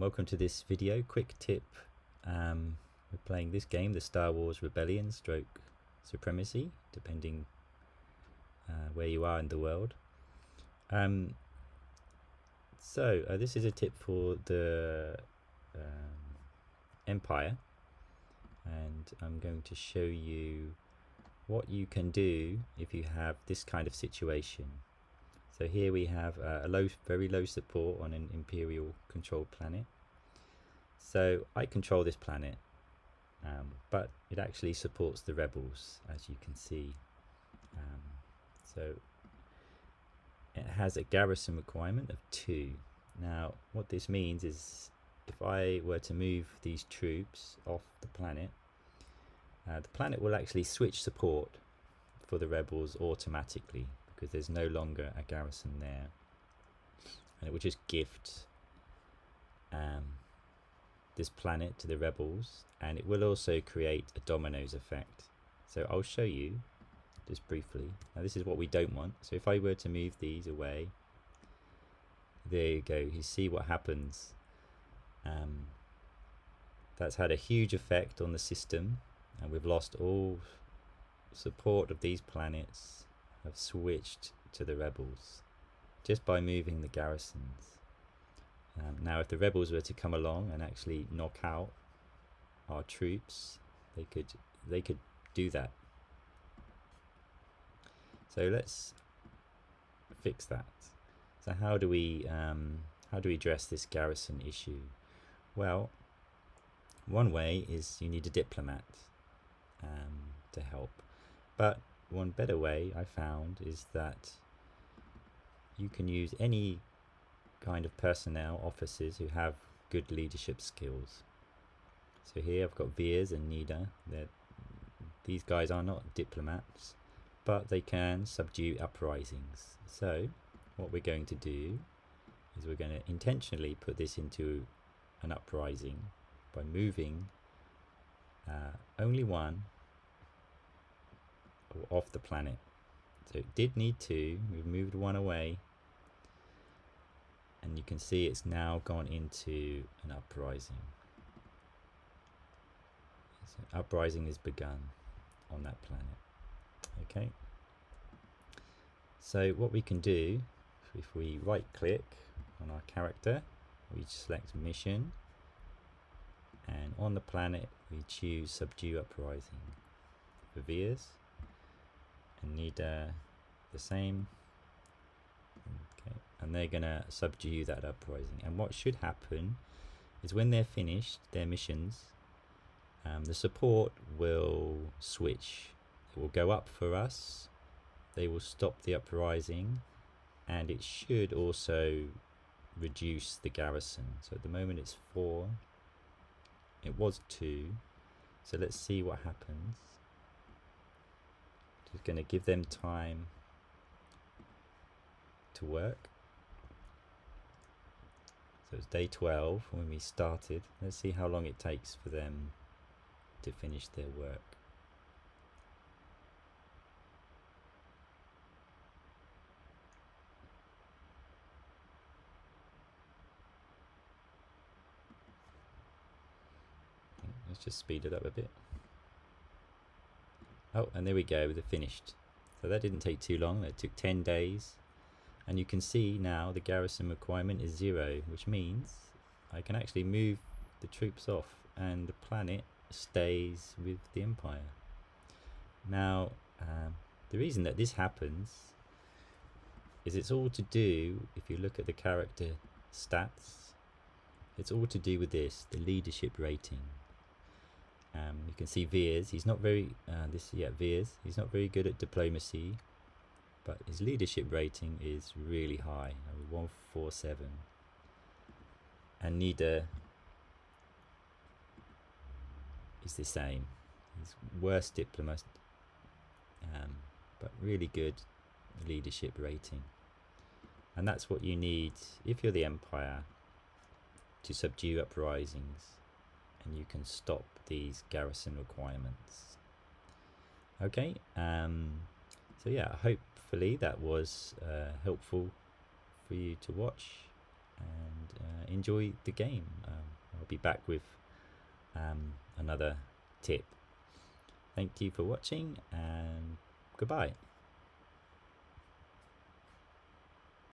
Welcome to this video. Quick tip, we're playing this game, the Star Wars Rebellion stroke Supremacy, depending where you are in the world. This is a tip for the Empire, and I'm going to show you what you can do if you have this kind of situation. So here we have a very low support on an Imperial controlled planet. So I control this planet, but it actually supports the rebels, as you can see. So it has a garrison requirement of 2. Now what this means is if I were to move these troops off the planet will actually switch support for the rebels automatically, because there's no longer a garrison there, and it will just gift this planet to the rebels, and it will also create a dominoes effect. So I'll show you just briefly. Now this is what we don't want. So if I were to move these away, there you go, you see what happens. That's had a huge effect on the system, and we've lost all support of these planets, have switched to the rebels just by moving the garrisons. Now if the rebels were to come along and actually knock out our troops, they could do that. So let's fix that. So how do we address this garrison issue? Well, one way is you need a diplomat to help, but one better way I found is that you can use any kind of personnel, officers who have good leadership skills. So here I've got Veers and Nida. These guys are not diplomats, but they can subdue uprisings. So what we're going to do is we're going to intentionally put this into an uprising by moving only one off the planet. So it did need 2, we've moved 1 away, and you can see it's now gone into an uprising. So uprising is begun on that planet. Okay, so what we can do, if we right click on our character, we select mission, and on the planet we choose subdue uprising for Veers, and need the same. Okay, and they're gonna subdue that uprising, and what should happen is when they're finished their missions, the support will switch. It will go up for us, they will stop the uprising, and it should also reduce the garrison. So at the moment it's 4, it was 2, so let's see what happens. Just going to give them time to work. So it's day 12 when we started. Let's see how long it takes for them to finish their work. Let's just speed it up a bit. Oh, and there we go, they're finished. So that didn't take too long, it took 10 days. And you can see now the garrison requirement is 0, which means I can actually move the troops off and the planet stays with the Empire. Now, the reason that this happens is it's all to do, if you look at the character stats, it's all to do with this, the leadership rating. You can see Veers, he's not very Veers, he's not very good at diplomacy, but his leadership rating is really high, 147. And Nida is the same, he's worse diplomat, but really good leadership rating. And that's what you need if you're the Empire, to subdue uprisings, and you can stop these garrison requirements. Okay, so yeah, hopefully that was helpful for you to watch, and enjoy the game. be back with another tip. Thank you for watching, and goodbye.